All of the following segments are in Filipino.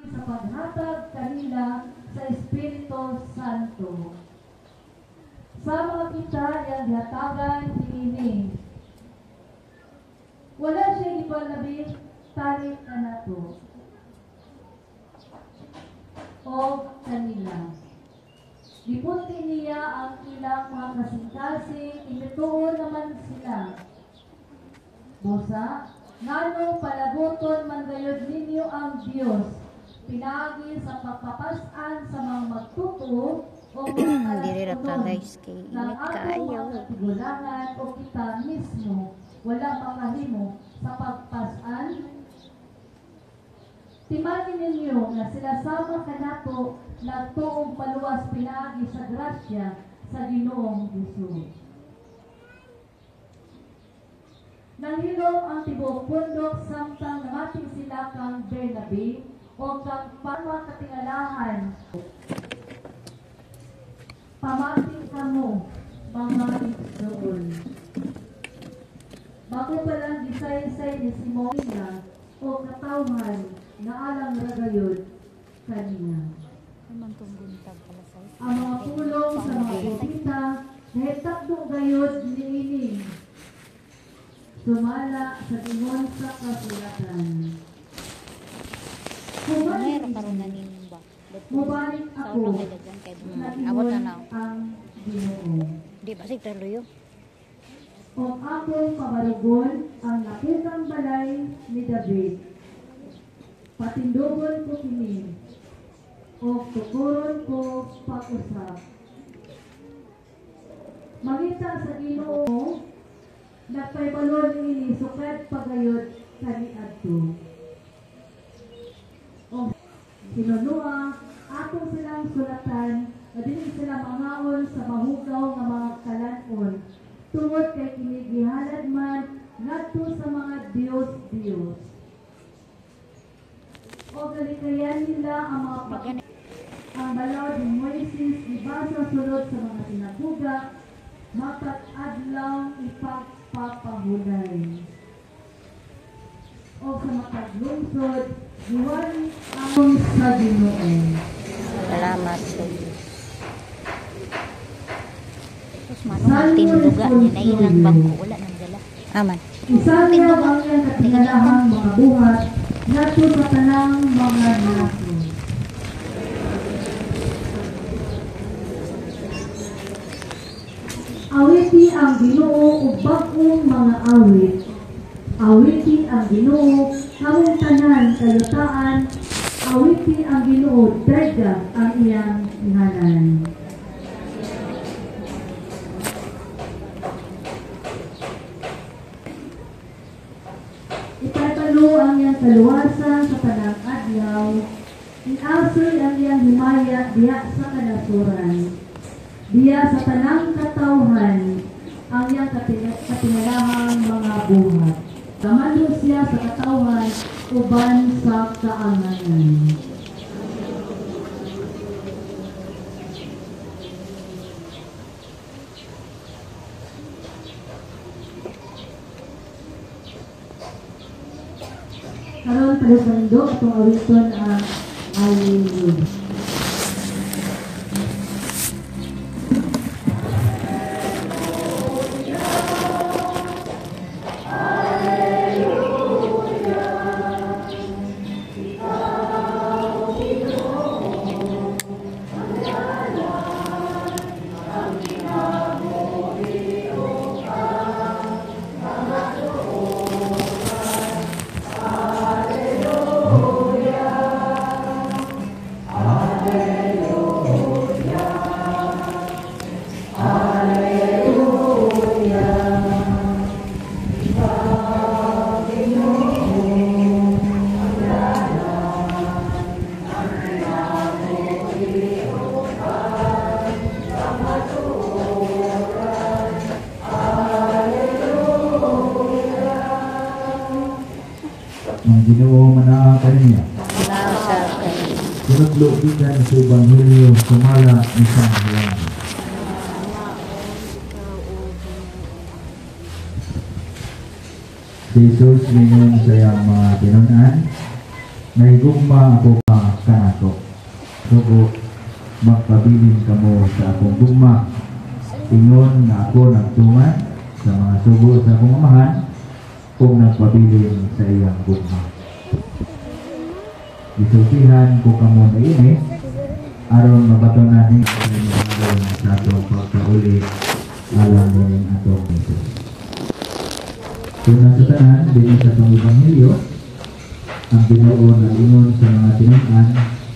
sa paghatag kanila sa Espiritu Santo. Sa mga kita yang hatagan niini. Wala siya ipalabing talit na nato. O kanila. Dipunti niya ang ilang mga kasing-kasing, inutuon naman sila. Busa, nganong palaguton man gayud ninyo ang Dios, pinagi sa pagpapasan sa mga magtuto o mga guys, kay init kaayo. Gulangan o kita mismo, wala makahimo sa pagpasan. Timagin ninyo na sila sama kanato nagtuong paluwas pinagi sa grasya sa Ginoong Hesus. Nanghilom ang tibok pundok samtang namating sila kang Bernabe o kang pamakatingalahan. Pamating kamo, mga igsoon. Bago pa lang gisay-say ni Simona o katawhan na alang ragayod kaniya. Ang mga pulong sa mga propita na itakdo gayod niini. Sumala sa tingon sa kasulatan. Mubalik ako na tingon ang Ginoo. Di ba sig taluyo? O akong pamarugon ang nakitang balay ni David. Patindogon ko kini. O tukuron ko pag-usap. Magita sa Ginoo nagpaybalon ini sukad pagayod kaniadto. O sinunua atong silang sulatan na dili sila mangaon sa mahugaw nga mga kalanon tungod kay kini gihalad man ngadto sa mga Dios-Dios. O galikayan nila ang mga ang balaod ni Moises ibasa sulod sa mga sinagoga mapat adlaw ipagpapahulay. O sa mataglungsod, diwali ang sa Ginoo. Salamat sa Diyos. Tapos manong tinduga niya na ilang bangko. Wala nang dala. Aman. Isang niya ang iyang katingalahang mga buhat nato sa tanang mga nato. Awiti ang Ginoo ug bag-ong mga awit. Awiti ang Ginoo among tanan kayutaan. Awiti ang Ginoo dayga ang iyang ngalan. Ipatalo ang iyang kaluwasan sa tanang adlaw. Inasoy ang iyang himaya diha sa kanasuran. Diya sa tanang katawhan ang iyang katingalahang mga buhat. Kamando siya sa katawhan uban sa kaanganan. Karon palusando atong awiton ang Hallelujah. Ang Ginoo manaa kaniya. Sunod-lubigan sa Ebanghelyo sumala ni San Juan. Si Jesus mingon sa iyang mga tinunan, naigugma ako pa kanato. Sugo, magpabilin kamo sa akong gugma. Ingon na ako nagtungan sa mga sugo sa akong amahan kung nagpabilin sa iyang gugma. Isultihan ko kamo na ini aron mabato natin sa atong pagkauli alam din atong Jesus. Tunang sa tanan, din sa itong Ebanghelyo, ang Ginoo nalingon sa mga tinunan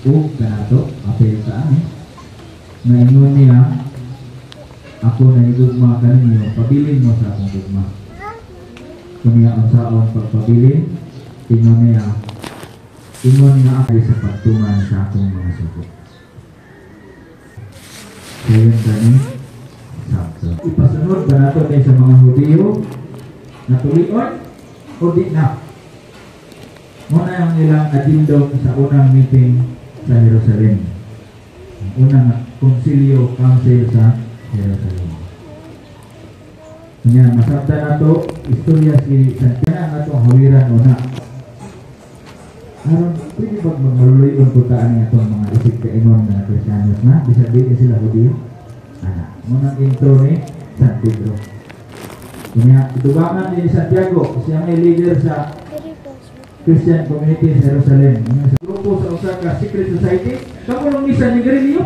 o kanato, apel sa amin, na ingon niya, ako na igugma kaninyo, pabilin mo sa akong gugma. Kunya ang saon pagpabilin, ingon niya, ingon nga ako sa pagtungan sa akong mga sugo. Kaya gani, sakto. Ipasunod ba nato kayo sa mga Hudiyo na tulion o di na? Muna ang ilang agindong sa unang meeting sa Jerusalem. Ang unang konsilyo council sa Jerusalem. Kanya masabda na to, istorya si Santiago na itong hawiran una. Aron, pwede ba magmaluloy po taan niya itong mga isip kaingon na Kristiyanos na? Bisa din sila Hudiyo? Anak, munang intro ni San Pedro. Kanya, itubangan ni Santiago, siya may leader sa Christian community sa Jerusalem. Sa grupo sa Osaka Secret Society, kamu nung misa ni Garilio?